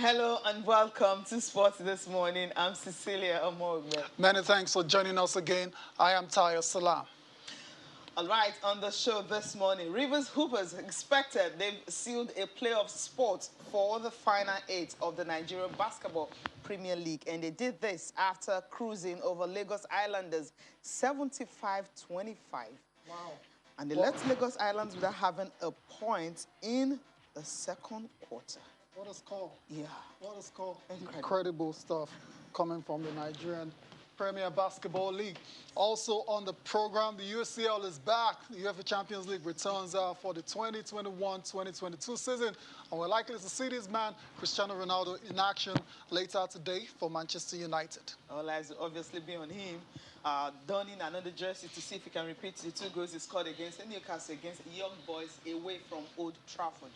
Hello and welcome to Sports This Morning. I'm Cecilia Omogbe. Many thanks for joining us again. I am Taya Salam. All right, on the show this morning, Rivers Hoopers expected they've sealed a playoff spot for the final eight of the Nigeria Basketball Premier League. And they did this after cruising over Lagos Islanders 75-25. Wow. And they left Lagos Islands without having a point in the second quarter. What a score. Yeah. What a score. Incredible Stuff coming from the Nigerian Premier Basketball League. Also on the program, the UCL is back. The UEFA Champions League returns for the 2021-2022 season. And we're likely to see this man, Cristiano Ronaldo, in action later today for Manchester United. All eyes will obviously be on him, donning another jersey to see if he can repeat the 2 goals he scored against Newcastle against Young Boys away from Old Trafford.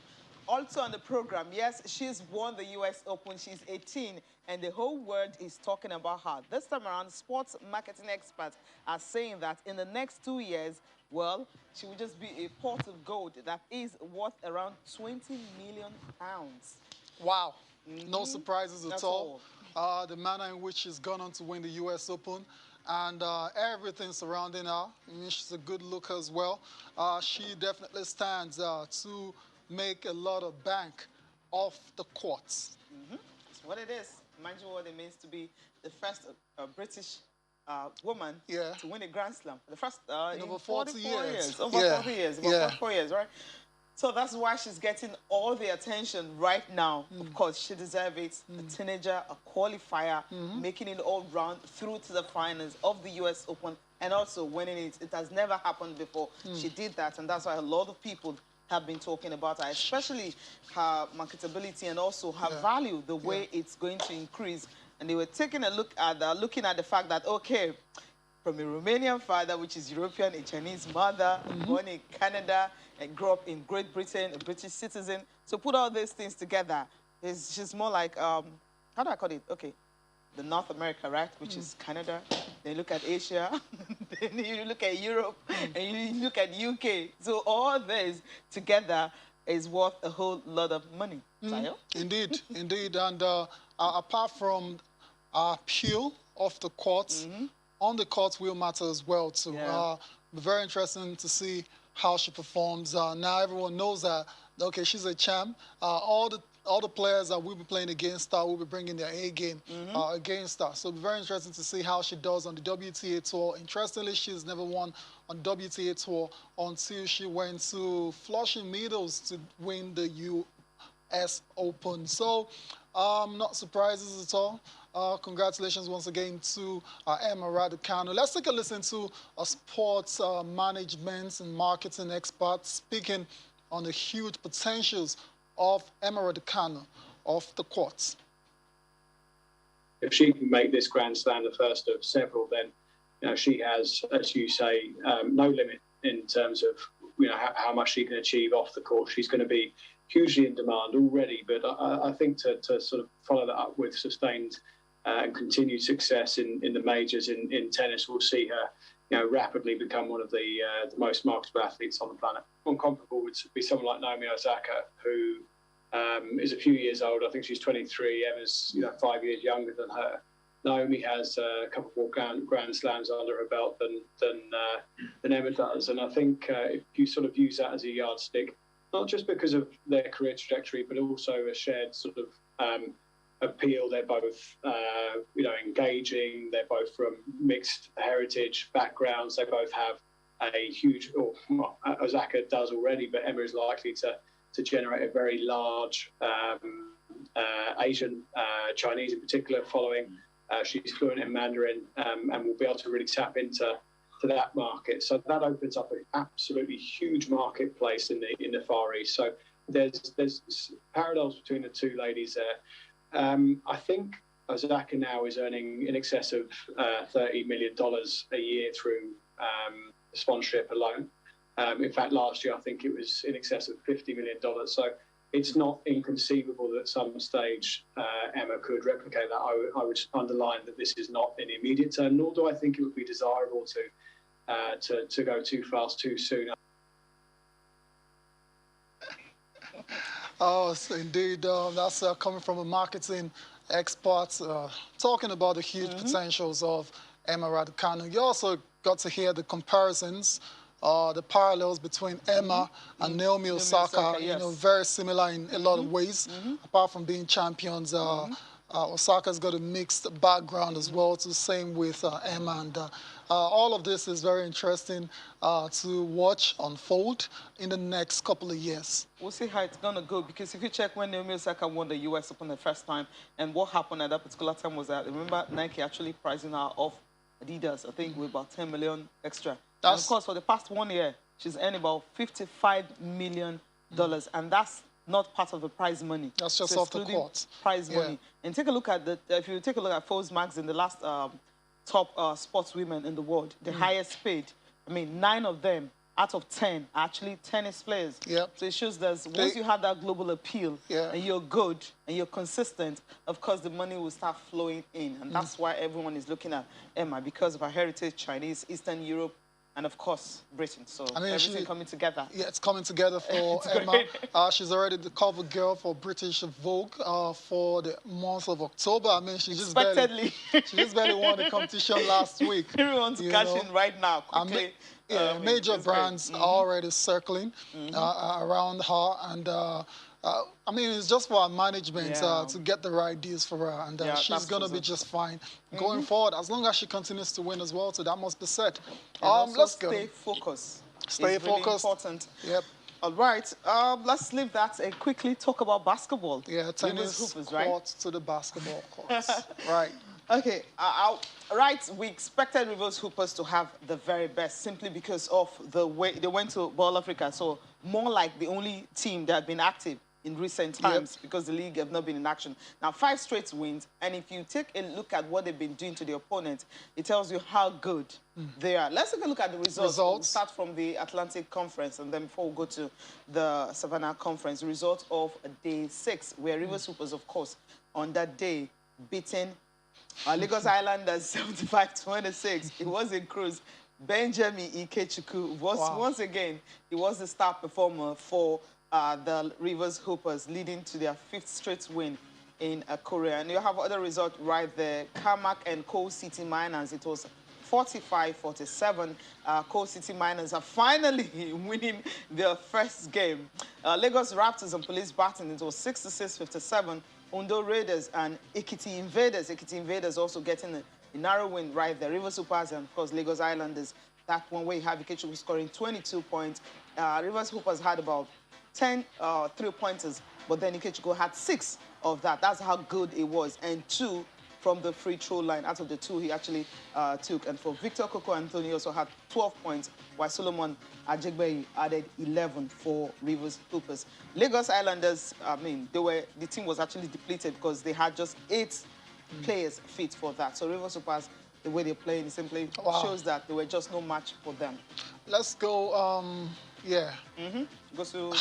Also on the program, yes, she's won the U.S. Open. She's 18, and the whole world is talking about her. This time around, sports marketing experts are saying that in the next 2 years, well, she will just be a pot of gold that is worth around £20 million. Wow. No surprises at all. all. The manner in which she's gone on to win the U.S. Open and everything surrounding her. I mean, she's a good looker as well. She definitely stands to make a lot of bank off the courts. That's what it is. Imagine what it means to be the first British woman to win a Grand Slam. The first in over 40 years. Over 40 years. About 44 years, right? So that's why she's getting all the attention right now. Of course, she deserves it. A teenager, a qualifier, making it all round through to the finals of the U.S. Open and also winning it. It has never happened before. She did that, and that's why a lot of people have been talking about her, especially her marketability and also her value, the way it's going to increase. And they were taking a look at looking at the fact that, okay, from a Romanian father, which is European, a Chinese mother, born in Canada, and grew up in Great Britain, a British citizen. So put all these things together, she's more like, how do I call it? Okay, the North America, right, which is Canada. Then you look at Asia, then you look at Europe, and you look at UK. So all this together is worth a whole lot of money. Indeed, indeed. And apart from our appeal off the courts, on the courts will matter as well too. Be very interesting to see how she performs. Now everyone knows that, okay, she's a champ. All the players that we'll be playing against her will be bringing their A game against her. So it'll be very interesting to see how she does on the WTA Tour. Interestingly, she's never won on WTA Tour until she went to Flushing Meadows to win the U.S. Open. So not surprises at all. Congratulations once again to Emma Raducanu. Let's take a listen to a sports management and marketing expert speaking on the huge potentials of Emma Raducanu off the courts. If she can make this Grand Slam the first of several, then she has, as you say, no limit in terms of how much she can achieve off the court. She's going to be hugely in demand already, but I think to sort of follow that up with sustained and continued success in the majors in tennis, we'll see her rapidly become one of the most marketable athletes on the planet. Incomparable would be someone like Naomi Osaka, who is a few years old. I think she's 23. Emma's 5 years younger than her. Naomi has a couple more Grand Slams under her belt than Emma does, and I think if you sort of use that as a yardstick, not just because of their career trajectory, but also a shared sort of appeal. They're both, engaging. They're both from mixed heritage backgrounds. They both have a huge, Osaka does already, but Emma is likely to generate a very large Asian, Chinese in particular, following. She's fluent in Mandarin and will be able to really tap into that market. So that opens up an absolutely huge marketplace in the Far East. So there's parallels between the two ladies there. I think Osaka now is earning in excess of $30 million a year through sponsorship alone. In fact, last year I think it was in excess of $50 million. So it's not inconceivable that at some stage Emma could replicate that. I would underline that this is not in the immediate term, nor do I think it would be desirable to go too fast too soon. Oh, so indeed. That's coming from a marketing expert talking about the huge potentials of Emma Raducanu. You also got to hear the comparisons, the parallels between Emma and Naomi Osaka. Yes. You know, very similar in a lot of ways. Apart from being champions, Osaka's got a mixed background as well. It's the same with Emma, and all of this is very interesting to watch unfold in the next couple of years. We'll see how it's going to go, because if you check when Naomi Osaka won the US Open the first time, and what happened at that particular time was that, remember, Nike actually pricing her off Adidas, I think, with about 10 million extra. And of course, for the past 1 year, she's earned about $55 million, and that's not part of the prize money. That's just off the court. Prize money. And take a look at if you take a look at Forbes magazine, the last top sports women in the world, the highest paid. I mean, 9 of them out of 10 are actually tennis players. Yep. So it shows that once you have that global appeal and you're good and you're consistent, of course, the money will start flowing in. And that's why everyone is looking at Emma, because of her heritage, Chinese, Eastern Europe, and of course, Britain. So I mean, everything coming together. Yeah, it's coming together for Emma. She's already the cover girl for British Vogue for the month of October. I mean, she just barely won the competition last week. Everyone's cashing right now, quickly. Major brands are already circling around her, and I mean, it's just for our management to get the right deals for her, and she's going to be just fine going forward, as long as she continues to win as well, so that must be said. Let's go. Stay focused. Stay focused. Really important. Yep. All right, let's leave that and quickly talk about basketball. Yeah, tennis hoopers, court to the basketball courts. Right. Okay, right, we expected Rivers Hoopers to have the very best simply because of the way they went to Ball Africa, so more like the only team that had been active in recent times because the league have not been in action. Now, 5 straight wins, and if you take a look at what they've been doing to the opponent, it tells you how good they are. Let's take a look at the results. We'll start from the Atlantic Conference, and then before we go to the Savannah Conference, the result of day 6, where Rivers Hoopers, of course, on that day, beating Lagos Islanders 75-26. It was a cruise. Benjamin Ikechukwu was, once again, he was the star performer for the Rivers Hoopers, leading to their 5th straight win in Korea. And you have other results right there. Carmack and Coal City Miners, it was 45-47. Coal City Miners are finally winning their first game. Lagos Raptors and Police Baton, it was 66-57. Ondo Raiders and Ekiti Invaders also getting a narrow win right there. Rivers Hoopers and, of course, Lagos Islanders. That one where you have Ikechukwu scoring 22 points. Rivers Hoopers had about 10 3-pointers, but then Ikechukwu had 6 of that. That's how good it was. And 2 from the free throw line. Out of the 2 he actually took. And for Victor Coco Anthony also had 12 points, while Solomon Ajegbeyi added 11 for Rivers Hoopers. Lagos Islanders, I mean, the team was actually depleted because they had just 8 players fit for that. So Rivers Hoopers, the way they're playing simply shows that there were just no match for them. Let's go, Go to...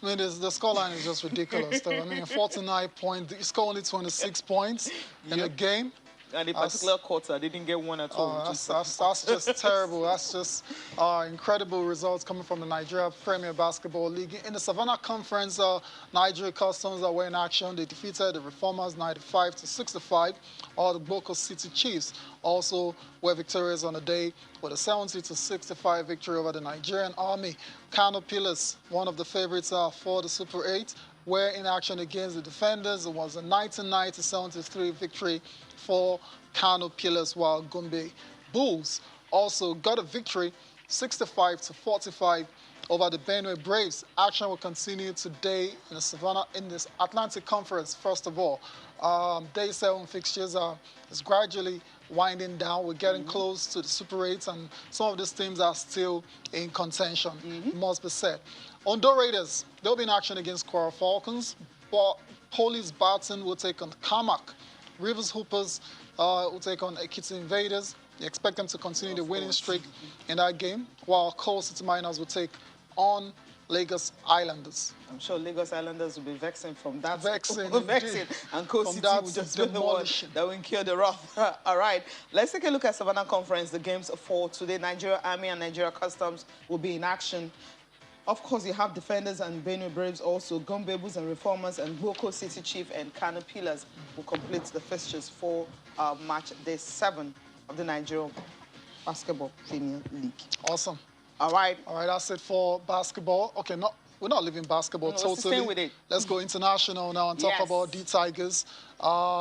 I mean, the scoreline is just ridiculous, though. I mean, 49 points. He scored only 26 points in a game. And a particular quarter, they didn't get one at all. That's just terrible. That's just incredible results coming from the Nigeria Premier Basketball League. In the Savannah Conference, Nigeria Customs were in action. They defeated the Reformers 95-65. All the Boko City Chiefs also were victorious on the day with a 70-65 victory over the Nigerian Army. Kano Pillars, one of the favorites for the Super 8, were in action against the Defenders. It was a 99-73 victory for Kano Pillars, while Gombe Bulls also got a victory 65-45 over the Benue Braves. Action will continue today in the Savannah, in this Atlantic Conference. First of all, day 7 fixtures is gradually winding down. We're getting close to the Super 8s, and some of these teams are still in contention, must be said. Ondo Raiders, they'll be in action against Kwara Falcons. Police Barton will take on Carmack. Rivers Hoopers will take on Ekiti Invaders. You expect them to continue the winning streak in that game, while Coal City Miners will take on Lagos Islanders. I'm sure Lagos Islanders will be vexing from that. Vexing, and Coal City will just be the one that will incur the wrath. All right, let's take a look at Savannah Conference. The games for today, Nigeria Army and Nigeria Customs will be in action. Of course, you have defenders and Benue Braves also. Gumbebus and Reformers and Boko City Chief and Kano Pillars will complete the fixtures for match day 7 of the Nigerian Basketball Premier League. Awesome. All right. All right, that's it for basketball. Okay, we're not leaving basketball totally. With it. Let's go international now and talk about the Tigers.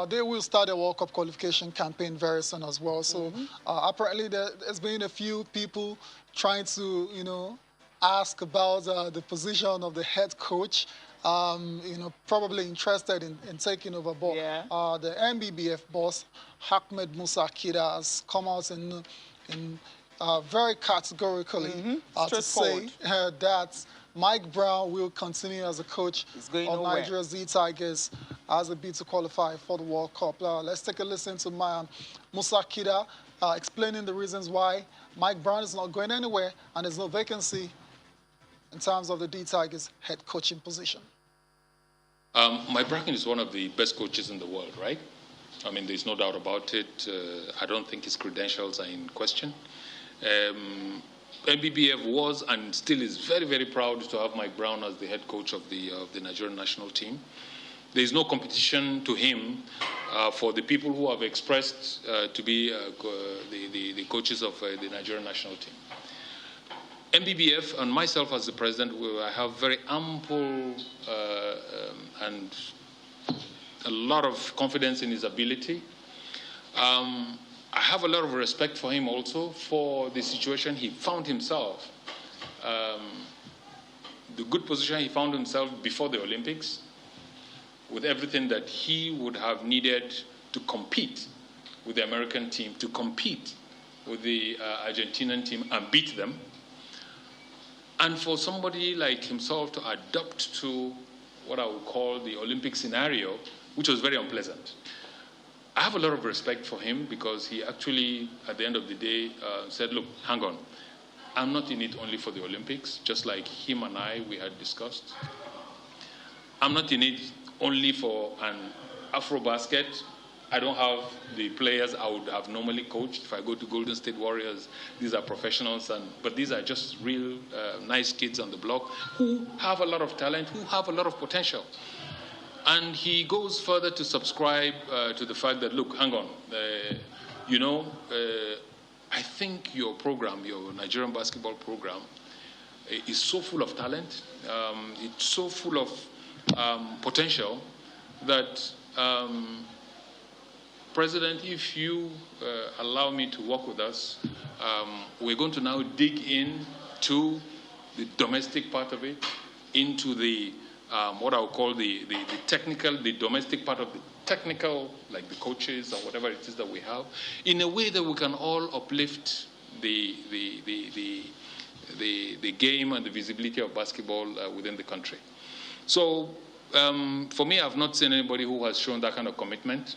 They will start a World Cup qualification campaign very soon as well. So apparently there's been a few people trying to, ask about the position of the head coach. Probably interested in taking over. But the MBBF boss, Ahmed Musa Kida, has come out in very categorically to say that Mike Brown will continue as a coach of Nigeria's Z Tigers as a bid to qualify for the World Cup. Let's take a listen to Musa Kida explaining the reasons why Mike Brown is not going anywhere and there's no vacancy in terms of the D Tigers head coaching position. Mike Brown is one of the best coaches in the world, right? I mean, there's no doubt about it. I don't think his credentials are in question. MBBF was and still is very, very proud to have Mike Brown as the head coach of the Nigerian national team. There is no competition to him for the people who have expressed to be the coaches of the Nigerian national team. MBBF and myself as the president, I have very ample and a lot of confidence in his ability. I have a lot of respect for him also for the situation he found himself, the good position he found himself before the Olympics, with everything that he would have needed to compete with the American team, to compete with the Argentinian team and beat them. And for somebody like himself to adapt to what I would call the Olympic scenario, which was very unpleasant. I have a lot of respect for him because he actually, at the end of the day, said, look, hang on. I'm not in it only for the Olympics, just like him and we had discussed. I'm not in it only for an Afro-basket. I don't have the players I would have normally coached. If I go to Golden State Warriors, these are professionals, but these are just real nice kids on the block who have a lot of talent, who have a lot of potential. And he goes further to subscribe to the fact that, look, hang on, I think your program, your Nigerian basketball program, is so full of talent, it's so full of potential that President, if you allow me to work with us, we're going to now dig into the domestic part of it, into the what I would call the domestic part of the technical, like the coaches or whatever it is that we have, in a way that we can all uplift the game and the visibility of basketball within the country. So for me, I've not seen anybody who has shown that kind of commitment.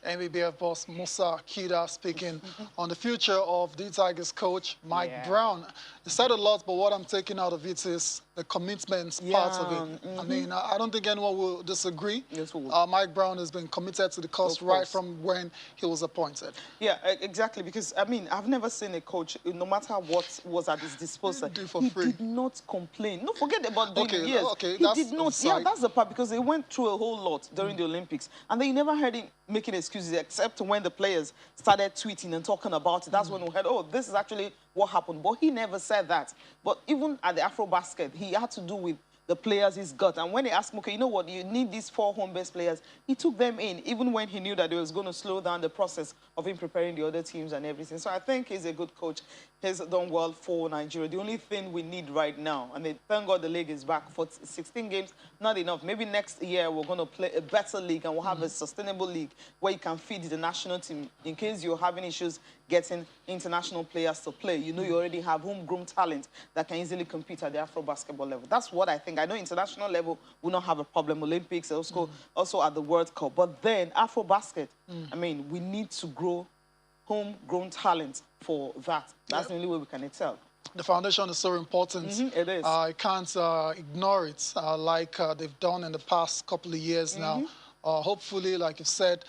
MBBF boss Musa Kida speaking on the future of the Tigers coach Mike Brown. He said a lot, but what I'm taking out of it is the commitment part of it. I mean, I don't think anyone will disagree. Yes, we will. Mike Brown has been committed to the cause right from when he was appointed. Yeah, exactly, because, I mean, I've never seen a coach, no matter what was at his disposal, he did not complain. No, forget about doing years. Okay, he did not. Yeah, that's the part, because he went through a whole lot during the Olympics, and then you never heard him making excuses, except when the players started tweeting and talking about it. That's when we heard, oh, this is actually what happened. But he never said that. But even at the Afro-Basket, he had to do with the players he's got. And when they asked him, okay, you know what, you need these 4 home-based players, he took them in, even when he knew that it was going to slow down the process of him preparing the other teams and everything. So I think he's a good coach. He's done well for Nigeria. The only thing we need right now, and thank God the league is back, for 16 games, not enough. Maybe next year we're going to play a better league and we'll have a sustainable league where you can feed the national team in case you're having issues getting international players to play. You know you already have homegrown talent that can easily compete at the Afro-basketball level. That's what I think. I know international level will not have a problem. Olympics, also at the World Cup. But then Afro-basket, I mean, we need to grow homegrown talent for that. That's the only way we can excel. The foundation is so important. It is. I can't ignore it like they've done in the past couple of years now. Hopefully, like you said,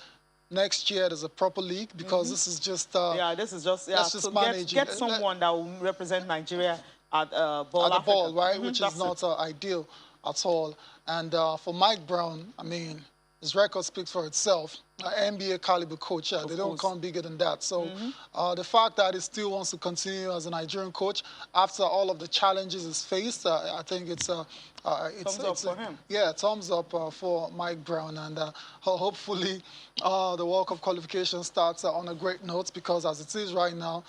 next year there's a proper league, because this is just this is just let's just so manage get someone that will represent Nigeria at Ball the Africa. ball, right? Which is not ideal at all. And for Mike Brown, I mean, his record speaks for itself. NBA caliber coach, they don't come bigger than that. So the fact that he still wants to continue as a Nigerian coach after all of the challenges he's faced, I think it's thumbs up for him. Yeah, thumbs up for Mike Brown, and hopefully the World Cup qualification starts on a great note, because as it is right now,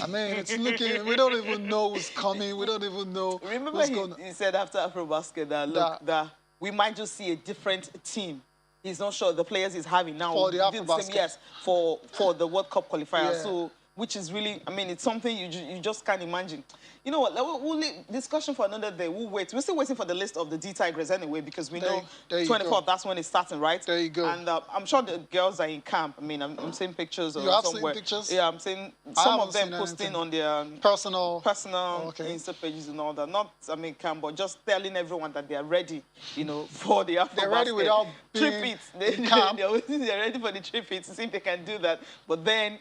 I mean, it's looking, we don't even know who's coming. We don't even know. Remember he said after AfroBasket that we might just see a different team. He's not sure the players he's having now. For the AfroBasket. Yes, for the World Cup qualifier. Yeah. So, which is really, I mean, it's something you just can't imagine. You know what, we'll leave discussion for another day. We'll wait. We're still waiting for the list of the D-Tigers anyway, because we know 24th, that's when it's starting, right? There you go. And I'm sure the girls are in camp. I mean, I'm seeing pictures of somewhere. Seen pictures? Yeah, I'm seeing some of them posting on their personal Insta pages and all that. Not, I mean, camp, but just telling everyone that they are ready, you know, for the AfroBasket. They're ready without being in camp. They're ready for the trip to see if they can do that. But then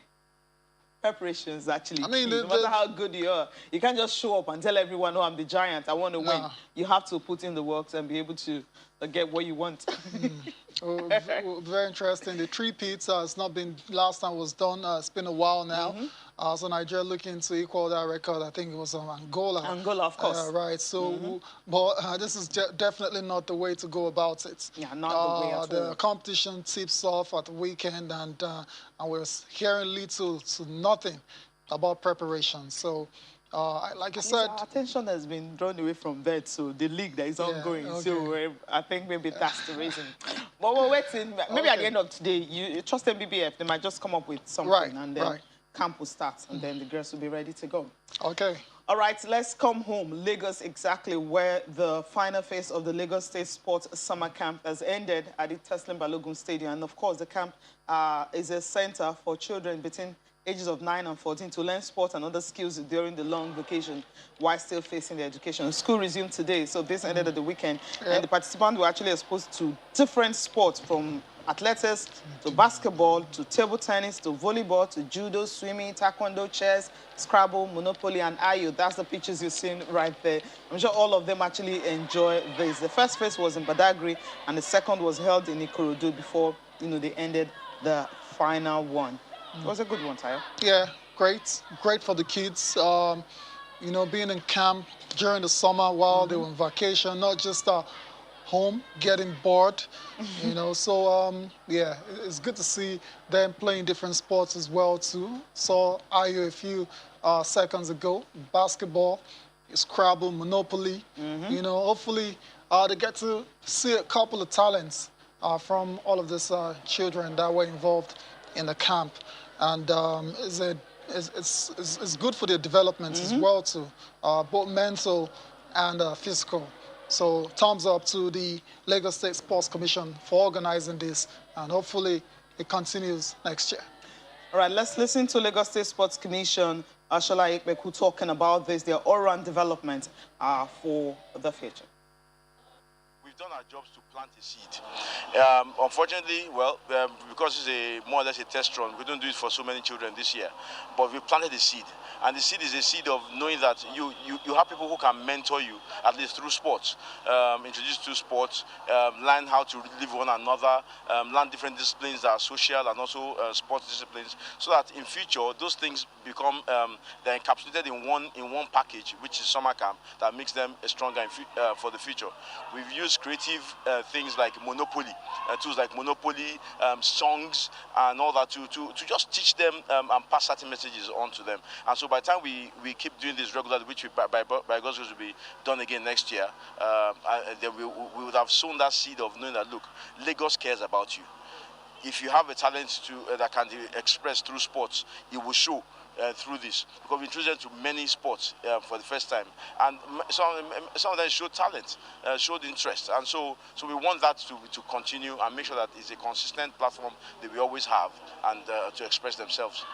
preparations actually. I mean, no matter how good you are, you can't just show up and tell everyone, "Oh, I'm the giant. I want to win." You have to put in the work and be able to get what you want. Very interesting. The three-peat has not been, last time was done. It's been a while now. So Nigeria looking to equal that record. I think it was Angola. Angola, of course. Right. So, but this is definitely not the way to go about it. Yeah, not the way at all. The competition tips off at the weekend, and we're hearing little to nothing about preparation. So, like I said, our attention has been drawn away from that, so the league that is ongoing. So I think maybe that's the reason. But we're waiting. Maybe at the end of today, you trust MBBF. They might just come up with something, and then camp will start, and then the girls will be ready to go. Okay. All right, let's come home. Lagos, exactly where the final phase of the Lagos State Sports Summer Camp has ended at the Teslim Balogun Stadium. And of course, the camp is a center for children between ages of 9 and 14 to learn sports and other skills during the long vacation while still facing their education. School resumed today, so this ended at the weekend. And the participants were actually exposed to different sports, from athletics to basketball to table tennis to volleyball to judo, swimming, taekwondo, chess, Scrabble, Monopoly, and Ayo. That's the pictures you're seeing right there. I'm sure all of them actually enjoy this. The first phase was in Badagry, and the second was held in Ikorodu before, they ended the final one. It was a good one, Tayo. Yeah, great. Great for the kids. Being in camp during the summer while they were on vacation, not just home, getting bored, So, yeah, it's good to see them playing different sports as well, too. Saw Ayo a few seconds ago. Basketball, Scrabble, Monopoly. Hopefully they get to see a couple of talents from all of these children that were involved in the camp. And it's good for their development as well, too, both mental and physical. So thumbs up to the Lagos State Sports Commission for organizing this, and hopefully it continues next year. All right, let's listen to Lagos State Sports Commission, Ashola Ekbeku, talking about this, their all-round development for the future. We've done our jobs to plant a seed. Unfortunately, because it's more or less a test run, we don't do it for so many children this year. But we planted a seed. And the seed is a seed of knowing that you have people who can mentor you, at least through sports, introduce to sports, learn how to live one another, learn different disciplines that are social and also sports disciplines, so that in future those things become they're encapsulated in one package, which is summer camp, that makes them stronger for the future. We've used creative things like Monopoly, tools like Monopoly, songs, and all that to just teach them and pass certain messages on to them. And so by the time we keep doing this regularly, which by God's grace will be done again next year, then we would have sown that seed of knowing that, look, Lagos cares about you. If you have a talent that can be expressed through sports, it will show through this. Because we introduced them to many sports for the first time, and some of them showed talent, showed interest, and so we want that to continue and make sure that it's a consistent platform that we always have and to express themselves.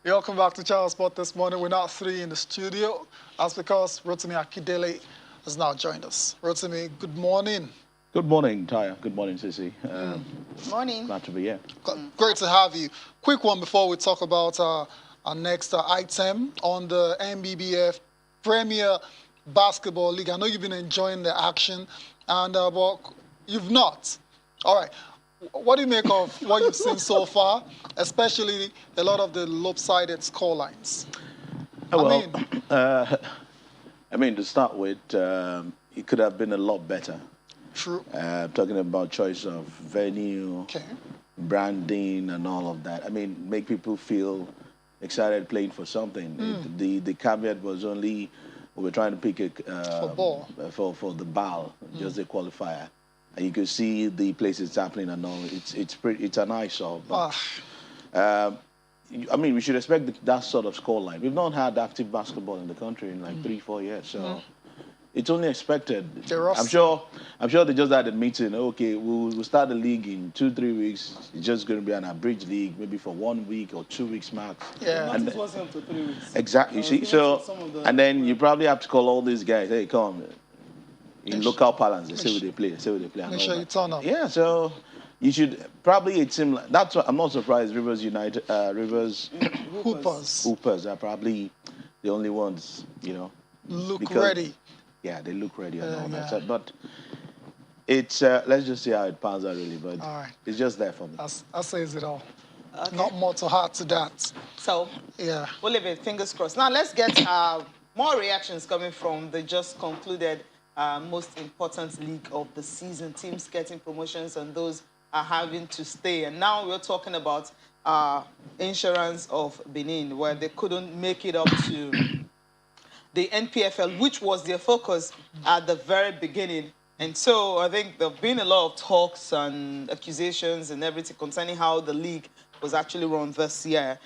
Welcome back to Channel Sport this morning. We're not three in the studio. That's because Rotimi Akindele has now joined us. Rotimi, good morning. Good morning, Taya. Good morning, Sissy. Morning. Glad to be here. Great to have you. Quick one before we talk about our next item on the NBBF Premier Basketball League. I know you've been enjoying the action, and but you've not. All right. What do you make of what you've seen so far, especially a lot of the lopsided scorelines? Well, I mean, to start with, it could have been a lot better. True. Talking about choice of venue, branding, and all of that. I mean, make people feel excited playing for something. The caveat was only we were trying to pick for the BAL, just a qualifier. And you could see the places happening and all. It's an eyesore. But, I mean, we should expect that sort of scoreline. We've not had active basketball in the country in like 3-4 years, so it's only expected. I'm sure they just had a meeting. Okay, we'll start the league in 2-3 weeks. It's just going to be an abridged league, maybe for 1 week or 2 weeks max. Yeah, and it wasn't up to 3 weeks. Exactly. See, so and then you probably have to call all these guys. Hey, come. In local parlance, they say what they play. Make sure you turn up. Yeah, so you should probably it seems like that's what I'm not surprised. Rivers United, Rivers Hoopers are probably the only ones, you know. Look ready. Yeah, they look ready and all that. So, but it's let's just see how it pans out really. But it's just there for me. That says it all. Okay. Not more to add to that. So yeah, we'll leave it. Fingers crossed. Now let's get more reactions coming from the just concluded most important league of the season. Teams getting promotions and those are having to stay. And now we're talking about Insurance of Benin, where they couldn't make it up to the NPFL, which was their focus at the very beginning. And so I think there have been a lot of talks and accusations and everything concerning how the league was actually run this year.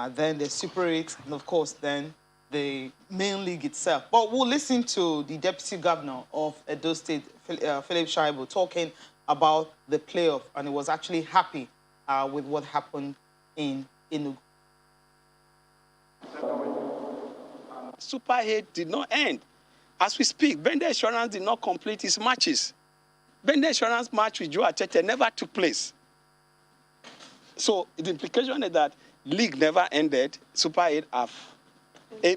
Then the Super 8, and of course, then the main league itself. But we'll listen to the Deputy Governor of Edo State, Philip Shaibu, talking about the playoff, and he was actually happy with what happened in Enugu. Super 8 did not end. As we speak, Bende Insurance did not complete its matches. Bende Insurance match with Joe Atete never took place. So the implication is that league never ended. Super 8 have.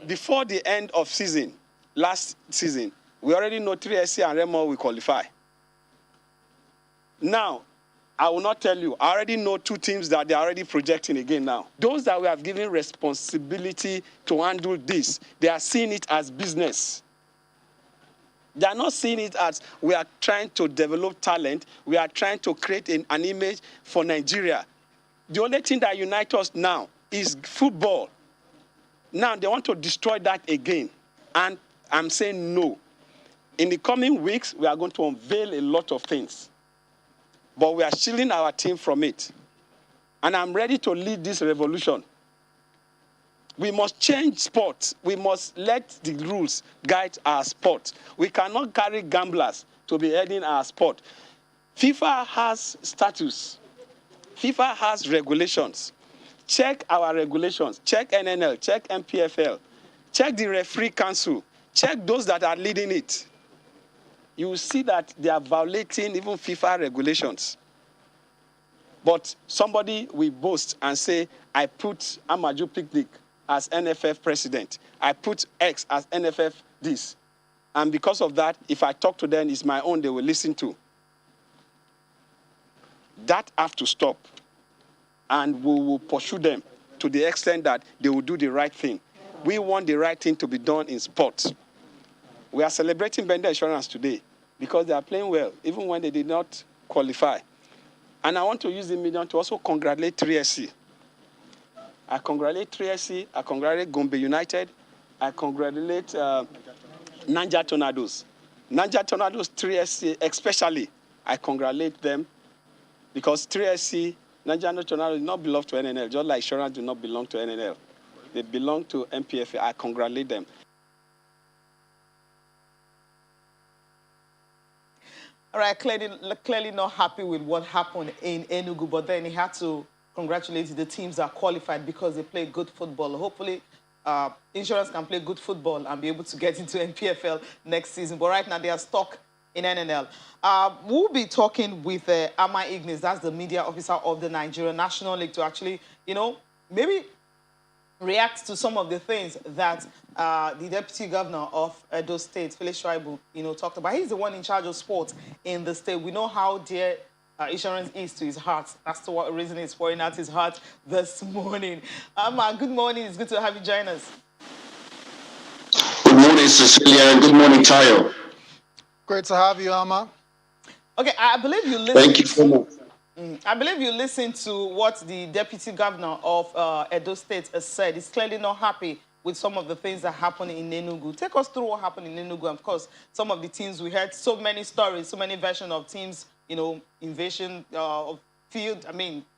Before the end of season, last season, we already know 3SC and Remo will qualify. Now, I will not tell you. I already know 2 teams that they are already projecting again now. Those that we have given responsibility to handle this, they are seeing it as business. They are not seeing it as we are trying to develop talent. We are trying to create an image for Nigeria. The only thing that unites us now is football. Now they want to destroy that again. And I'm saying no. In the coming weeks, we are going to unveil a lot of things. But we are shielding our team from it. And I'm ready to lead this revolution. We must change sport. We must let the rules guide our sport. We cannot carry gamblers to be heading our sport. FIFA has status. FIFA has regulations. Check our regulations. Check NNL. Check MPFL. Check the referee council. Check those that are leading it. You will see that they are violating even FIFA regulations. But somebody will boast and say, I put Amaju Picnic as NFF president. I put X as NFF this. And because of that, if I talk to them, it's my own they will listen to. That have to stop. And we will pursue them to the extent that they will do the right thing. We want the right thing to be done in sports. We are celebrating Bende Insurance today because they are playing well, even when they did not qualify. And I want to use the medium to also congratulate 3SC. I congratulate 3SC, I congratulate Gombe United, I congratulate Niger Tornadoes. Niger Tornadoes, 3SC especially, I congratulate them because 3SC, Niger Tornadoes do not belong to NNL, just like Insurance do not belong to NNL. They belong to MPFA. I congratulate them. All right, clearly not happy with what happened in Enugu, but then he had to congratulate the teams that qualified because they played good football. Hopefully, Insurance can play good football and be able to get into NPFL next season. But right now, they are stuck in NNL. We'll be talking with Ama Ignis, that's the media officer of the Nigerian National League, to actually, maybe react to some of the things that the deputy governor of Edo State, Felix Shuaibu, talked about. He's the one in charge of sports in the state. We know how dear insurance is to his heart. That's the reason he's pouring out his heart this morning. Good morning. It's good to have you join us. Good morning, Cecilia, and good morning, Tayo. Great to have you, Ama. Okay, I believe you listened. Thank you so much. I believe you listened to what the deputy governor of Edo State has said. He's clearly not happy with some of the things that happened in Enugu. Take us through what happened in Enugu. Of course, some of the teams, we heard so many stories, so many versions of teams, invasion of field,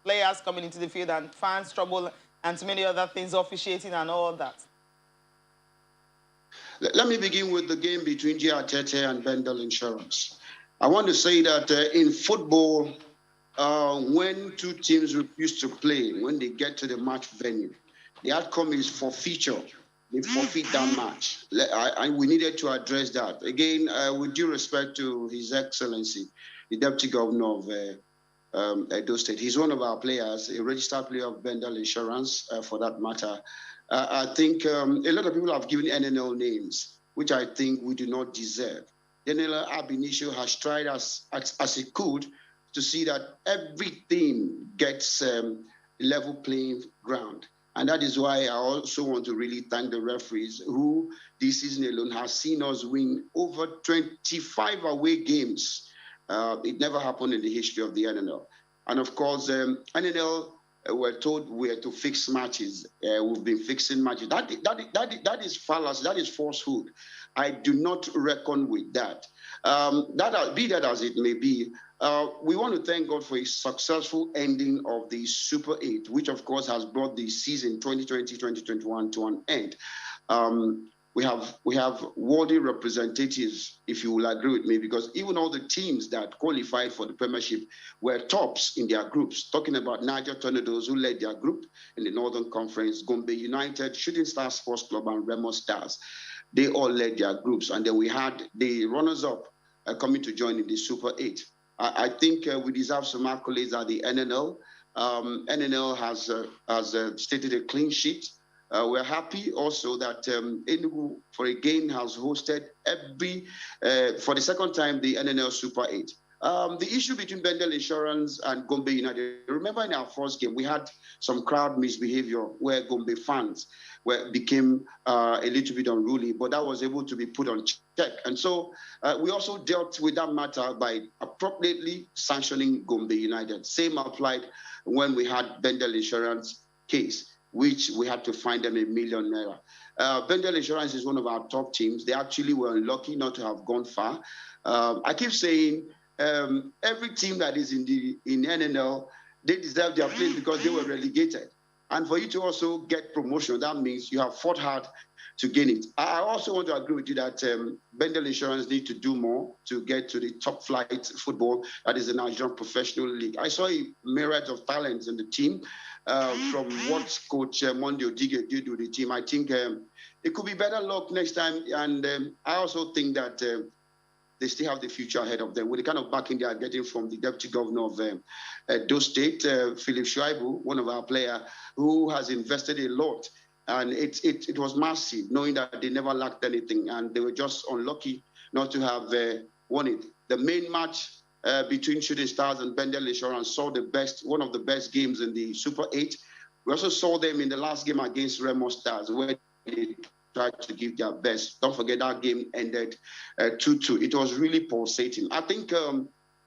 players coming into the field and fans trouble and so many other things, officiating and all that. Let me begin with the game between GR Tete and Bendel Insurance. I want to say that in football, when two teams refuse to play, when they get to the match venue, the outcome is forfeiture. They forfeit that match. We needed to address that. Again, with due respect to His Excellency, the Deputy Governor of Edo State, he's one of our players, a registered player of Bendel Insurance, for that matter. I think a lot of people have given NNL names, which I think we do not deserve. The NNL ab initio has tried as it could to see that every team gets a level playing ground. And that is why I also want to really thank the referees who this season alone has seen us win over 25 away games. It never happened in the history of the NNL. And of course, NNL were told we had to fix matches. We've been fixing matches. That is fallacy. That is falsehood. I do not reckon with that. Be that as it may be, we want to thank God for a successful ending of the Super 8, which of course has brought the season 2020-2021 to an end. We have worthy representatives, if you will agree with me, because even all the teams that qualified for the Premiership were tops in their groups. Talking about Niger Tornadoes, who led their group in the Northern Conference, Gombe United, Shooting Star Sports Club, and Remo Stars. They all led their groups. And then we had the runners-up coming to join in the Super 8. I think we deserve some accolades at the NNL. NNL has stated a clean sheet. We're happy also that Enugu, for again, has hosted for the second time, the NNL Super 8. The issue between Bendel Insurance and Gombe United, remember in our first game, we had some crowd misbehavior where Gombe fans became a little bit unruly, but that was able to be put on check. And so we also dealt with that matter by appropriately sanctioning Gombe United. Same applied when we had Bendel Insurance case, which we had to fine them $1 million. Bendel Insurance is one of our top teams. They actually were unlucky not to have gone far. I keep saying every team that is in NNL, they deserve their place because they were relegated. And for you to also get promotion, that means you have fought hard to gain it. I also want to agree with you that Bendel Insurance need to do more to get to the top flight football, that is the Nigerian Professional League. I saw a myriad of talents in the team. From what Coach Monday Odige did with the team, I think it could be better luck next time. And I also think that they still have the future ahead of them with the kind of backing they are getting from the Deputy Governor of Edo State, Philip Shuaibu, one of our players, who has invested a lot. And it was massive, knowing that they never lacked anything. And they were just unlucky not to have won it. The main match between Shooting Stars and Bendel Insurance saw one of the best games in the Super 8. We also saw them in the last game against Remo Stars, where they tried to give their best. Don't forget that game ended 2-2. It was really pulsating. I think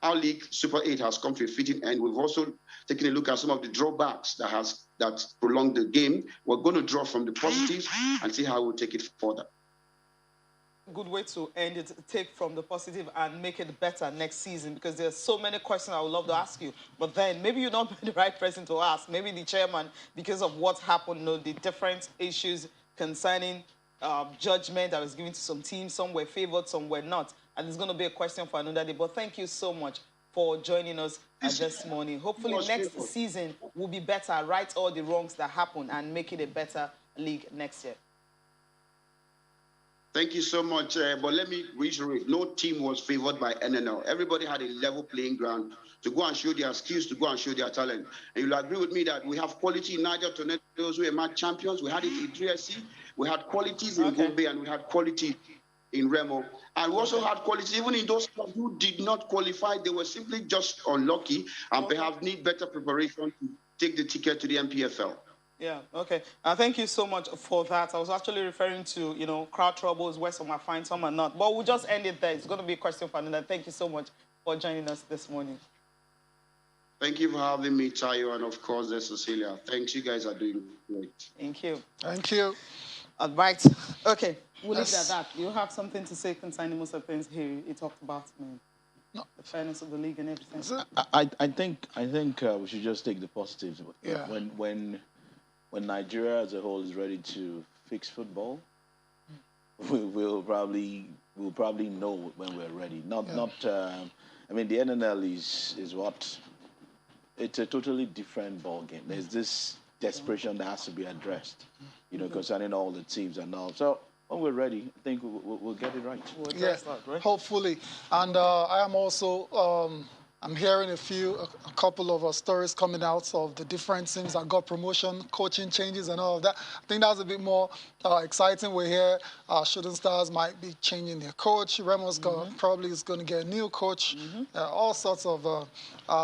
our league, Super 8, has come to a fitting end. We've also taken a look at some of the drawbacks that prolonged the game. We're going to draw from the positives and see how we'll take it further. Good way to end it, take from the positive and make it better next season, because there's so many questions I would love to ask you. But then maybe you're not the right person to ask. Maybe the chairman, because of what happened, the different issues concerning judgment that was given to some teams. Some were favored, some were not. And it's going to be a question for another day. But thank you so much for joining us this morning. Hopefully next season will be better, right all the wrongs that happen and make it a better league next year. Thank you so much. But let me reiterate, no team was favored by NNL. Everybody had a level playing ground to go and show their skills, to go and show their talent. And you'll agree with me that we have quality in Niger Tornadoes, who are match champions. We had it in 3SC. We had qualities in Gombe, and we had quality in Remo. And we also had quality even in those clubs who did not qualify. They were simply just unlucky and perhaps need better preparation to take the ticket to the MPFL. Yeah, okay. Thank you so much for that. I was actually referring to, you know, crowd troubles, where some are fine, some are not. But we'll just end it there. It's going to be a question for another. Thank you so much for joining us this morning. Thank you for having me, Tayo, and of course, there's Cecilia. Thanks. You guys are doing great. Thank you. Thank you. All right. Okay. We'll leave it at that. You have something to say concerning most of the things here you talked about, the fairness of the league and everything. I think we should just take the positives. Yeah. When Nigeria as a whole is ready to fix football, we'll probably know when we're ready. I mean, the NNL is what? It's a totally different ball game. There's this desperation that has to be addressed, you know, concerning all the teams and all. So when we're ready, I think we'll get it right. Right? Hopefully. And I am also I'm hearing a couple of stories coming out of the different teams that got promotion, coaching changes and all of that. I think that's a bit more exciting. We're here. Shooting Stars might be changing their coach. Remo's probably is going to get a new coach. All sorts of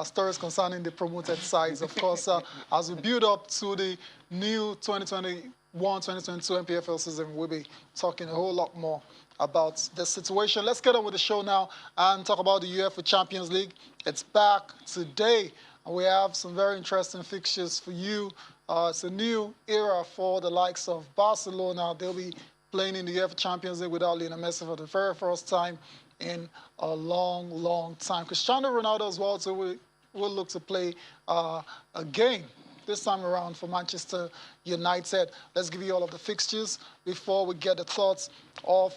stories concerning the promoted sides. Of course, as we build up to the new 2021-2022 MPFL season, we'll be talking a whole lot more about the situation. Let's get on with the show now and talk about the UEFA Champions League. It's back today, and we have some very interesting fixtures for you. It's a new era for the likes of Barcelona. They'll be playing in the UEFA Champions League without Lionel Messi for the very first time in a long, long time. Cristiano Ronaldo as well, so we'll look to play a game this time around for Manchester United. Let's give you all of the fixtures before we get the thoughts of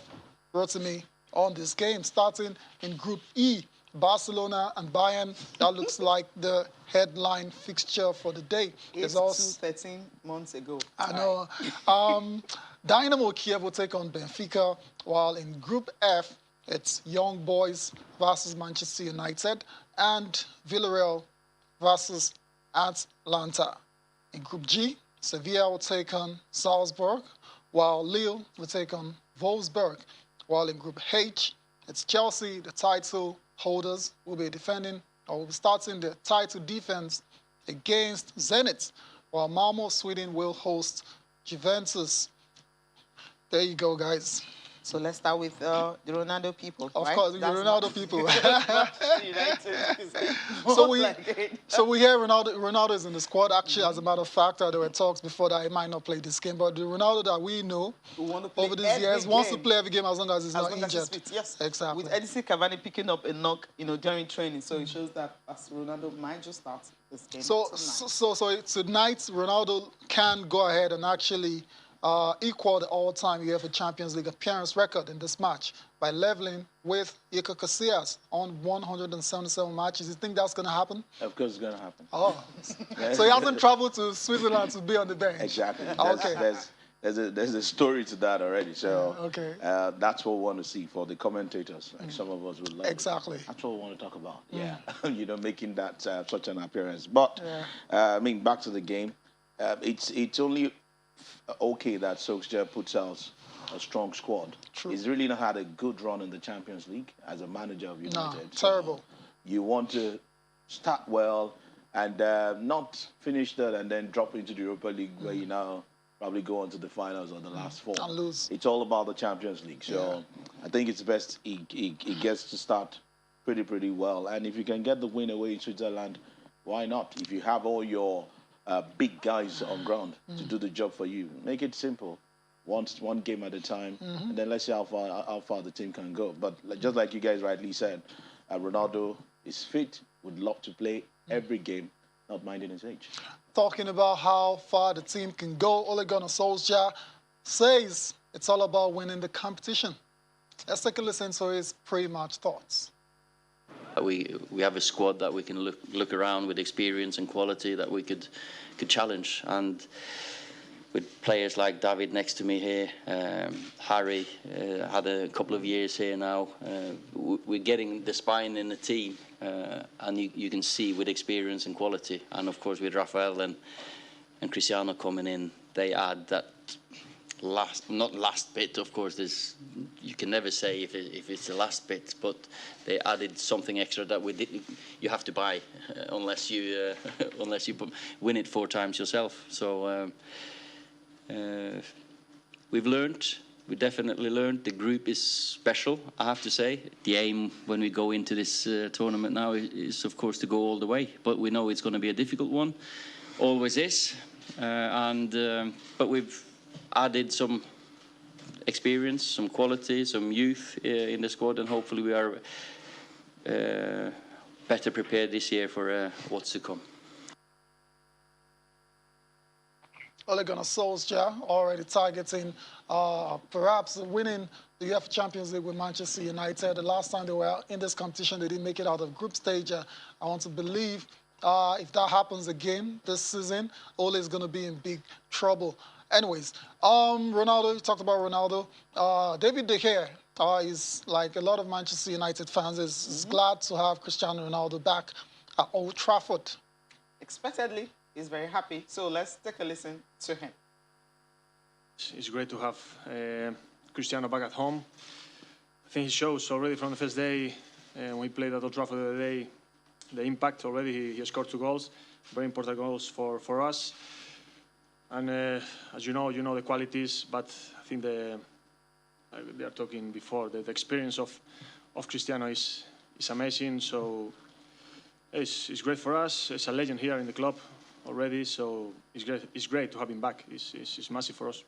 Rotimi on this game. Starting in Group E, Barcelona and Bayern. That looks like the headline fixture for the day. It's 13 months ago. I know. Dynamo Kiev will take on Benfica, while in Group F, it's Young Boys versus Manchester United and Villarreal versus Atlanta. In Group G, Sevilla will take on Salzburg, while Lille will take on Wolfsburg. While in Group H, it's Chelsea, the title holders, will be defending or will be starting the title defense against Zenit, while Malmo, Sweden will host Juventus. There you go, guys. So let's start with the Ronaldo people. Of right? course, the Ronaldo people. So we hear Ronaldo is in the squad. Actually, as a matter of fact, there were talks before that he might not play this game. But the Ronaldo that we know over these years wants to play every game as long as he's not injured. Yes, exactly. With Edison Cavani picking up a knock, during training, so it shows that as Ronaldo might just start this game. So tonight, Ronaldo can go ahead and actually equal the all-time UEFA Champions League appearance record in this match by leveling with Iker Casillas on 177 matches. You think that's going to happen? Of course it's going to happen. Oh. So he hasn't traveled to Switzerland to be on the bench? Exactly. Okay. There's a story to that already. So okay. That's what we want to see for the commentators. Like some of us would love. Exactly. That's what we want to talk about. Yeah. Making that such an appearance. But, I mean, back to the game. It's only okay that Solskjaer puts out a strong squad. True. He's really not had a good run in the Champions League as a manager of United. No, terrible. You want to start well and not finish that and then drop into the Europa League where you now probably go on to the finals or the last four. And lose. It's all about the Champions League. So I think it's best he gets to start pretty well. And if you can get the win away in Switzerland, why not? If you have all your big guys on ground to do the job for you. Make it simple. One game at a time, and then let's see how far the team can go. But just like you guys rightly said, Ronaldo is fit, would love to play every game, not minding his age. Talking about how far the team can go, Ole Gunnar Solskjaer says it's all about winning the competition. Let's take a listen to his pre-match thoughts. We have a squad that we can look around with experience and quality that we could challenge, and with players like David next to me here, Harry had a couple of years here now. We're getting the spine in the team, and you can see with experience and quality, and of course with Rafael and Cristiano coming in, they add that not last bit, of course. You can never say if it's the last bit, but they added something extra that you have to buy unless you win it 4 times yourself. So we've learned. We definitely learned. The group is special, I have to say. The aim when we go into this tournament now is of course to go all the way, but we know it's going to be a difficult one. Always is, but we've added some experience, some quality, some youth in the squad, and hopefully we are better prepared this year for what's to come. Ole Gunnar Solskjaer already targeting perhaps winning the UEFA Champions League with Manchester United. The last time they were in this competition, they didn't make it out of group stage. I want to believe if that happens again this season, Ole is going to be in big trouble. Anyways, Ronaldo, you talked about Ronaldo. David De Gea is, like a lot of Manchester United fans, is glad to have Cristiano Ronaldo back at Old Trafford. Expectedly, he's very happy. So let's take a listen to him. It's great to have Cristiano back at home. I think he shows already from the first day when we played at Old Trafford the other day, the impact already. He scored 2 goals, very important goals for us. And as you know the qualities, but I think they are talking before, the experience of Cristiano is amazing. So it's great for us. It's a legend here in the club already, so it's great to have him back. It's massive for us.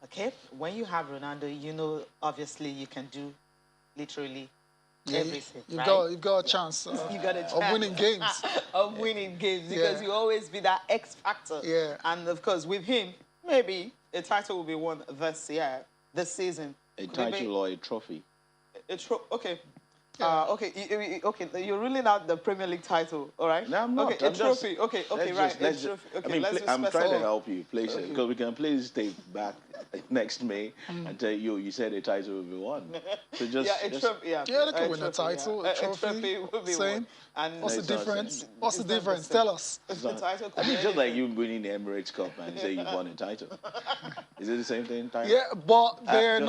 Okay, when you have Ronaldo, you know obviously you can do literally everything. You've got a chance, you got a chance of winning games. of winning games, because you always be that X factor. Yeah. And of course, with him, maybe a title will be won this season. A title or a trophy? Okay. Okay, you're ruling out the Premier League title, all right? No, I'm not. Okay, a trophy. Okay, right. I'm trying to help you place it, because we can play this tape back next May and tell you said a title will be won. So trophy. Yeah, they can win a title, a trophy will be same. Won. And what's the difference? What's the difference? Tell us. The title. I mean, just like you winning the Emirates Cup and say you won a title. Is it the same thing? Yeah, but there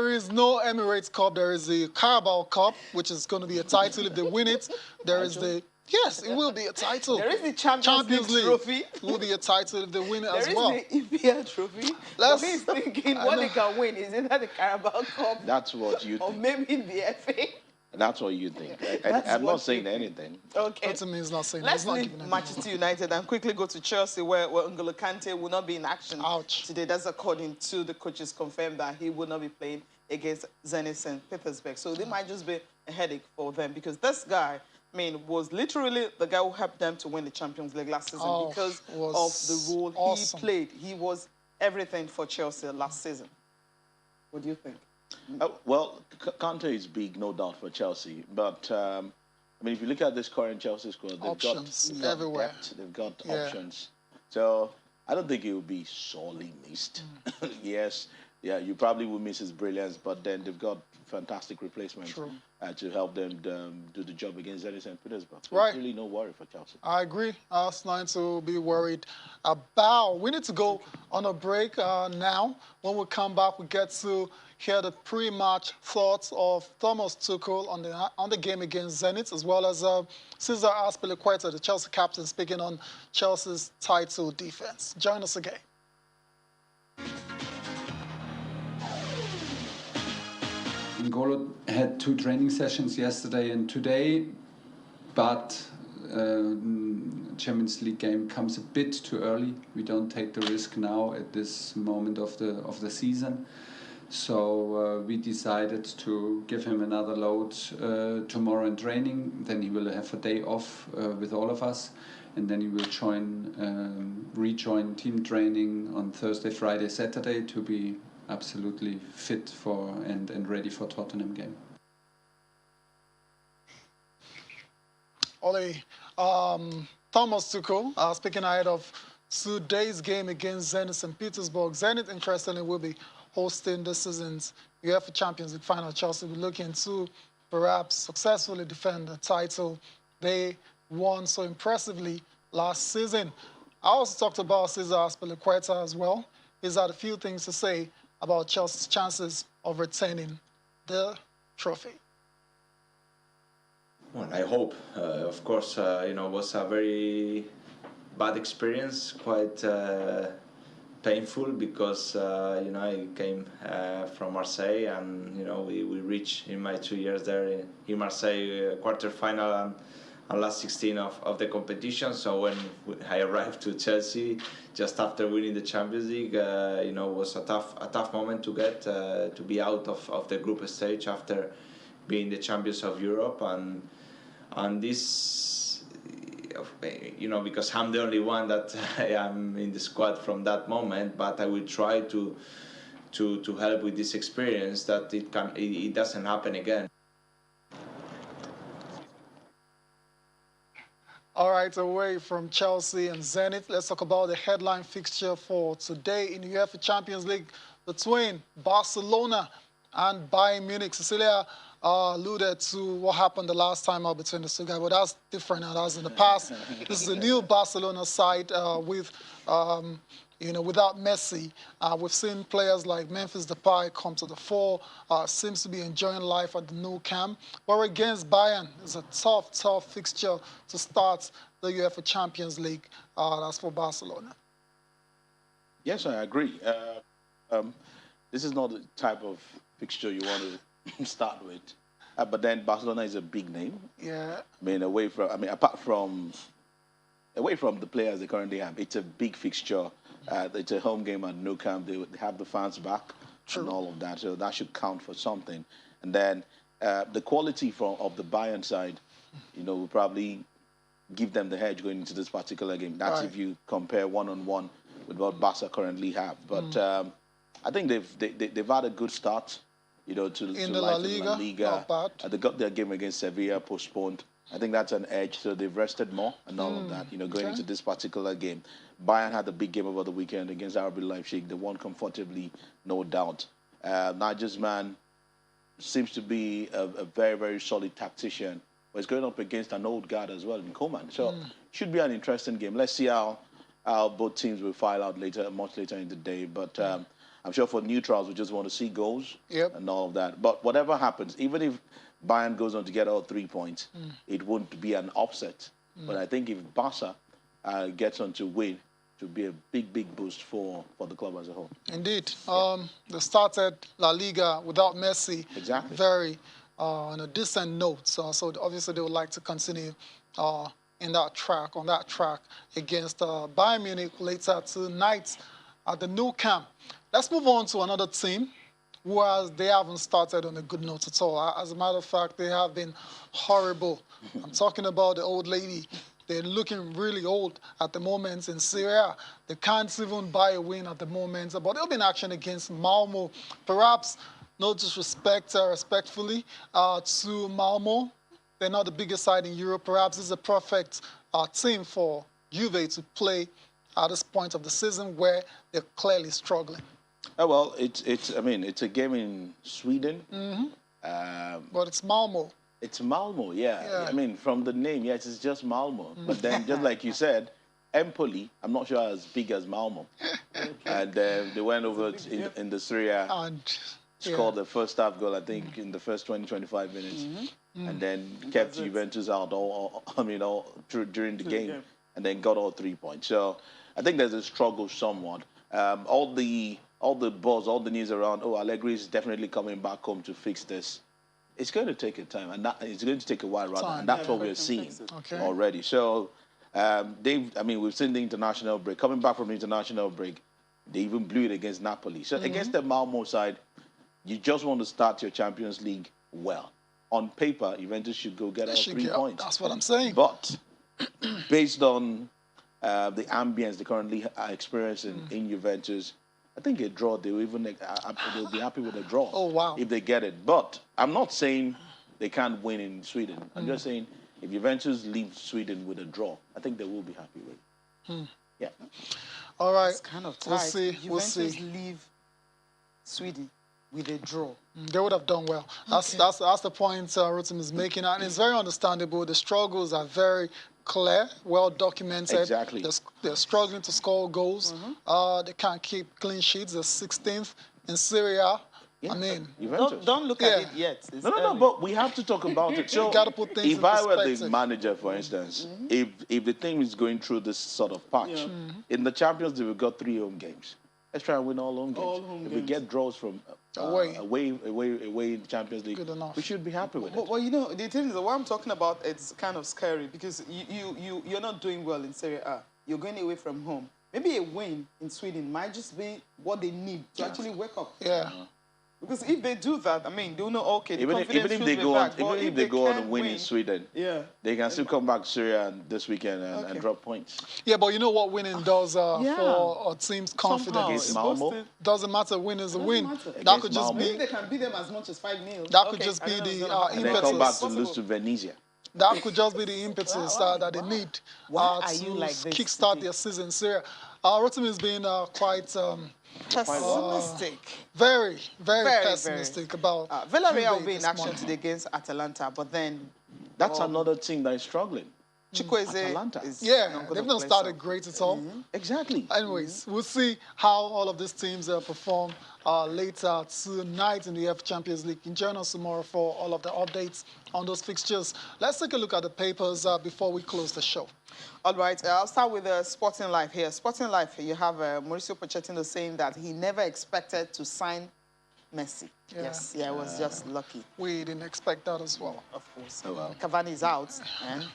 is no Emirates Cup. There is the Carabao Cup, which is going to be a title if they win it. There is the Yes, it will be a title. There is the Champions League trophy. It will be a title if they win it as well. There is the EPL trophy. But he's thinking what they can win is either the Carabao Cup. That's what you think. Or maybe the FA. That's what you think. I'm not saying anything. Okay. That means not saying. Let's leave Manchester United and quickly go to Chelsea, where N'Golo Kante will not be in action today. That's according to the coaches, confirmed that he will not be playing against Zenit St. Petersburg. So it might just be a headache for them, because this guy, was literally the guy who helped them to win the Champions League last season because of the role he played. He was everything for Chelsea last season. What do you think? Well, Kante is big, no doubt, for Chelsea. But, if you look at this current Chelsea squad, they've got everywhere. Depth, they've got options. So I don't think he will be sorely missed. Yes, you probably will miss his brilliance, but then they've got fantastic replacements to help them do the job against Zenit St. Petersburg. Right. Really no worry for Chelsea. I agree. Us not to be worried about. We need to go on a break now. When we come back, we get to hear the pre-match thoughts of Thomas Tuchel on the game against Zenit, as well as Cesar Azpilicueta, the Chelsea captain, speaking on Chelsea's title defense. Join us again. N'Golo had 2 training sessions yesterday and today, but Champions League game comes a bit too early. We don't take the risk now at this moment of the season. So we decided to give him another load tomorrow in training. Then he will have a day off with all of us, and then he will rejoin team training on Thursday, Friday, Saturday to be absolutely fit for and ready for Tottenham game. Ole, Thomas Tuchel, speaking ahead of today's game against Zenit St. Petersburg. Zenit, interestingly, will be hosting this season's UEFA Champions League final. Chelsea will be looking to perhaps successfully defend the title they won so impressively last season. I also talked about Cesar Azpilicueta as well. He's had a few things to say about Chelsea's chances of retaining the trophy. Well, I hope. Of course, it was a very bad experience, quite painful because, I came from Marseille and, we reached in my 2 years there in Marseille quarter-final and last 16 of the competition. So when I arrived to Chelsea just after winning the Champions League, was a tough moment to get to be out of the group stage after being the champions of Europe and this, because I'm the only one that I am in the squad from that moment, but I will try to help with this experience that it doesn't happen again. All right, away from Chelsea and Zenit, let's talk about the headline fixture for today in the UEFA Champions League between Barcelona and Bayern Munich. Cecilia alluded to what happened the last time out between the two guys, but that's different now. That's in the past. This is a new Barcelona side with, without Messi. We've seen players like Memphis Depay come to the fore, seems to be enjoying life at the Nou Camp. But against Bayern, it's a tough fixture to start the UEFA Champions League. That's for Barcelona. Yes, I agree. This is not the type of fixture you want to start with. But then Barcelona is a big name. Yeah. Apart from the players they currently have, it's a big fixture. It's a home game at Nou Camp. They have the fans back. True. And all of that. So that should count for something. And then the quality of the Bayern side, will probably give them the edge going into this particular game. That's right. If you compare one-on-one with what Barca currently have. But I think they've had a good start, to La Liga. Not bad. They got their game against Sevilla postponed. I think that's an edge, so they've rested more and all of that, going into this particular game. Bayern had a big game over the weekend against RB Leipzig. They won comfortably, no doubt. Nagelsmann seems to be a very, very solid tactician, but he's going up against an old guard as well in Koeman. So should be an interesting game. Let's see how both teams will file out much later in the day. But I'm sure for neutrals, we just want to see goals and all of that. But whatever happens, even if Bayern goes on to get all 3 points, it won't be an upset. But I think if Barca gets on to win, it will be a big boost for the club as a whole. Indeed. They started La Liga without Messi. Exactly. Very on a decent note. So obviously they would like to continue on that track against Bayern Munich later tonight at the Nou Camp. Let's move on to another team whereas they haven't started on a good note at all. As a matter of fact, they have been horrible. I'm talking about the old lady. They're looking really old at the moment in Syria. They can't even buy a win at the moment. But they'll be in action against Malmo. Perhaps, no disrespect, respectfully, to Malmo. They're not the biggest side in Europe. Perhaps it's a perfect team for Juve to play at this point of the season where they're clearly struggling. Well, it's a game in Sweden. But it's Malmo. It's Malmo, yeah. From the name, yes, it's just Malmo. But then, just like you said, Empoli, I'm not sure as big as Malmo. And they went over in the Syria, scored the first half goal, I think, in the first 20-25 minutes. And then kept Juventus out all during the game. And then got all 3 points. So I think there's a struggle somewhat. All the buzz, all the news around, Allegri is definitely coming back home to fix this. It's going to take a time, and it's going to take a while, rather, and that's what we're seeing already. So, we've seen the international break. Coming back from the international break, they even blew it against Napoli. So, against the Malmo side, you just want to start your Champions League well. On paper, Juventus should go get all 3 points. That's what I'm saying. But based on the ambience they currently are experiencing in Juventus, I think a draw, they'll be happy with a draw. Oh, wow. If they get it. But I'm not saying they can't win in Sweden. I'm just saying if Juventus leave Sweden with a draw, I think they will be happy with it. Yeah. All right. It's kind of tight. We'll see. Juventus leave Sweden with a draw. They would have done well. That's the point Rotem is making, and it's very understandable. The struggles are very clear, well documented. Exactly. They're struggling to score goals. They can't keep clean sheets. They're 16th in Serie A. Yeah. I mean, don't look at it yet. It's no, but we have to talk about it. So, gotta put things if in I were perspective. the manager, for instance, if the team is going through this sort of patch, in the Champions League, we've got 3 home games. Let's try and win all home games. If we get draws from away in the Champions League, we should be happy with it. Well, you know, the thing is, what I'm talking about, it's kind of scary because you're not doing well in Serie A. You're going away from home. Maybe a win in Sweden might just be what they need to actually wake up. Yeah. Because if they do that, I mean, they'll know, okay, the even confidence if should they be go back. on, even if they go on and win in win, Sweden, they can still come back to Syria this weekend and drop points. Yeah, but you know what winning does for a team's confidence? Doesn't matter. Win is a win. That could just be. Maybe they can beat them as much as 5-0. That could just be the and then come back to lose to Venezia. That could just be the impetus that they need to kickstart their season. Syria. Rotem has been quite pessimistic. Very pessimistic about Villarreal will be in action today against Atalanta, but then that's another team that is struggling. Atalanta is they've not started great at all. Exactly. Anyways, we'll see how all of these teams perform later tonight in the UEFA Champions League. You can join us tomorrow for all of the updates on those fixtures. Let's take a look at the papers before we close the show. All right, I'll start with Sporting Life here. Sporting Life, you have Mauricio Pochettino saying that he never expected to sign Messi. Yeah. Yes, I was just lucky. We didn't expect that as well. Of course. Cavani is out, and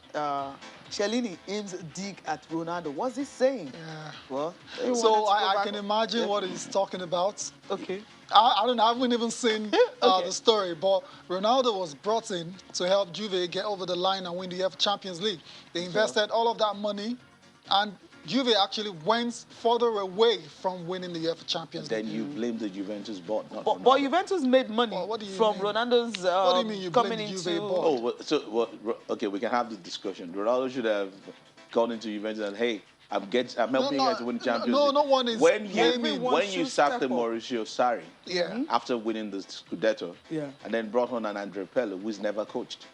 Chiellini aims dig at Ronaldo. What's he saying? Yeah. Well, so I can imagine what he's talking about. Okay. I don't know, I haven't even seen the story, but Ronaldo was brought in to help Juve get over the line and win the UEFA Champions League. They invested all of that money, and Juve actually went further away from winning the UEFA Champions League. Then you blame the Juventus board, not Ronaldo. But Juventus made money from mean? Ronaldo's what do you mean you coming blame the into... Juve board? Okay, we can have the discussion. Ronaldo should have gone into Juventus and, hey, I'm helping you guys to win the Champions League. No one is when you sacked the Mauricio Sarri after winning the Scudetto, and then brought on an Andre Pirlo, who's never coached.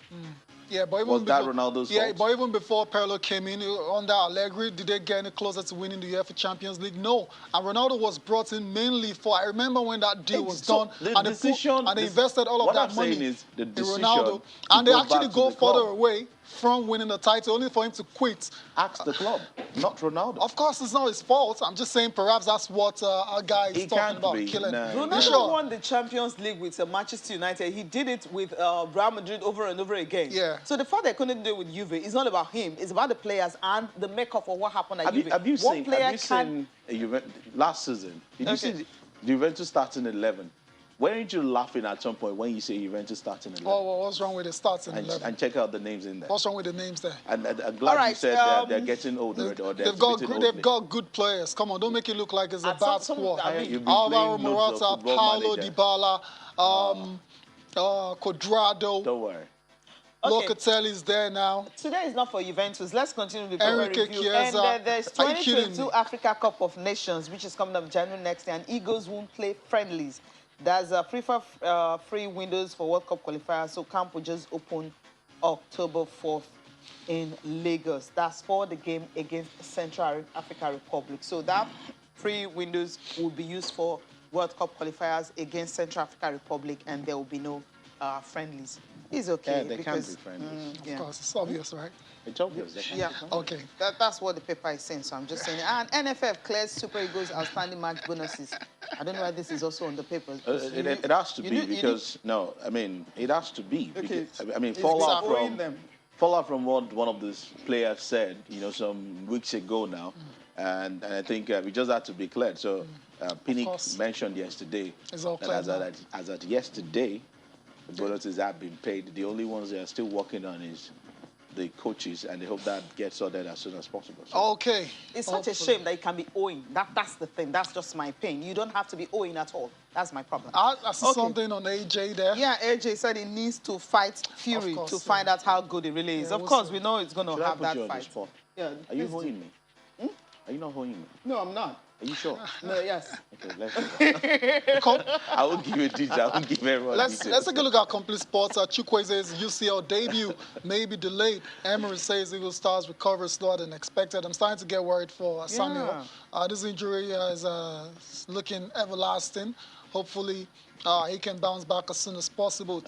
Yeah, but even was before, that Ronaldo's yeah, fault? but even before Pirlo came in under Allegri, did they get any closer to winning the UEFA Champions League? No. And Ronaldo was brought in mainly for, I remember when that deal was done, and they invested all of that money in Ronaldo, and they actually go further away from winning the title, only for him to quit. Ask the club, not Ronaldo. Of course, it's not his fault. I'm just saying perhaps that's what our guy is talking about, killing. Ronaldo won the Champions League with Manchester United. He did it with Real Madrid over and over again. Yeah. So the fact they couldn't do it with Juve is not about him. It's about the players and the makeup of what happened at Juve. Have you seen last season? Did you see Juventus starting 11? Weren't you laughing at some point when you say Juventus starting 11? Oh, well, what's wrong with the starting 11? And check out the names in there. What's wrong with the names there? And I'm glad you said they're getting older. They've got good players. Come on, don't make it look like it's a bad squad. Alvaro Morata, Paulo Dybala, Cuadrado. Don't worry. Locatelli's there now. Today is not for Juventus. Let's continue the Enrique review. Chiesa. And there's 2022 Africa Cup of Nations, which is coming up January next year, and Eagles won't play friendlies. There's a free windows for World Cup qualifiers, so camp will just open October 4th in Lagos. That's for the game against Central African Republic. So that free windows will be used for World Cup qualifiers against Central African Republic, and there will be no friendlies. It's okay. Yeah, they can't be friendlies. Of course, it's obvious, right? It's obvious. Okay. That's what the paper is saying, so I'm just saying. And NFF clears Super Eagles outstanding match bonuses. I don't know why this is also on the papers. It has to be because, no, I mean, it has to be. Because, I mean, fallout from what one of these players said, some weeks ago now, and I think we just had to be cleared. So Pinnick mentioned yesterday that as at yesterday, the bonuses have been paid. The only ones they are still working on is the coaches, and they hope that gets sorted as soon as possible. So. Okay. It's such a shame that it can be owing. That's the thing. That's just my pain. You don't have to be owing at all. That's my problem. I see something on AJ there. Yeah, AJ said he needs to fight Fury to find out how good he really is. Of course, we know it's going to have that fight. Yeah, are you holding me? Are you not holding me? No, I'm not. Are you sure? No, yes. Okay, let's go. I will give you details. I will give everyone Let's details. take a look at Complete Sports. Chukweze's UCL debut may be delayed. Emery says Eagle Stars recover slower than expected. I'm starting to get worried for Samuel. This injury is looking everlasting. Hopefully, he can bounce back as soon as possible.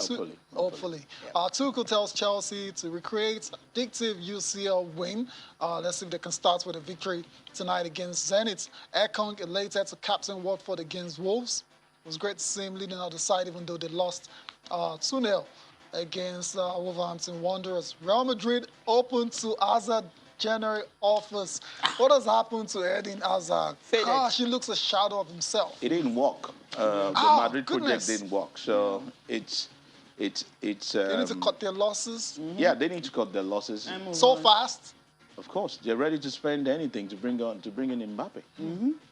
Hopefully. Tuchel tells Chelsea to recreate addictive UCL win. Let's see if they can start with a victory tonight against Zenit. Ekong elated to captain Watford against Wolves. It was great to see him leading out the side, even though they lost 2-0 against Wolverhampton Wanderers. Real Madrid open to Hazard January offers. What has happened to Eden Hazard? Gosh, he looks a shadow of himself. It didn't work. The Madrid project didn't work. So it's they need to cut their losses. Yeah, they need to cut their losses. So fast. Of course, they're ready to spend anything to bring in Mbappe.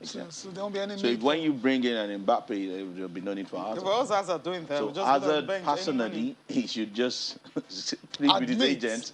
Exactly. So there won't be any So need when you bring in an Mbappe, there will be no need for Hazard. What else Hazard doing there? So Hazard, personally, he should just plead with his agent,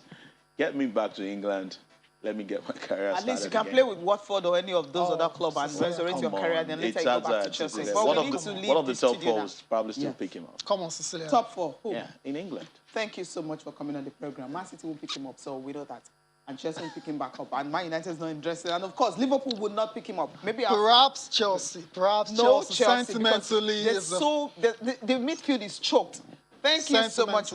get me back to England. Let me get my career started. At least you can play with Watford or any of those other clubs and resurrect your career, then later you go back to Chelsea. But one we need to leave of the this top studio four now. will probably still pick him up. Come on, Cecilia. Top four. Who? Yeah, in England. Thank you so much for coming on the program. Man City will pick him up, so we know that. And Chelsea will pick him back up. And Man United is not interested. And of course, Liverpool would not pick him up. Maybe perhaps Chelsea. Perhaps Chelsea. Sentimentally, the midfield is choked. Thank you so much.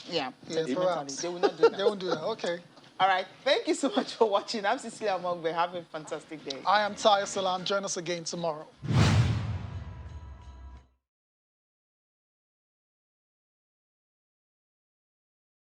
Yeah, perhaps. They will not do that. They won't do that. Okay. All right. Thank you so much for watching. I'm Cecilia Mogbe. Have a fantastic day. I am Tayo Salam. Join us again tomorrow.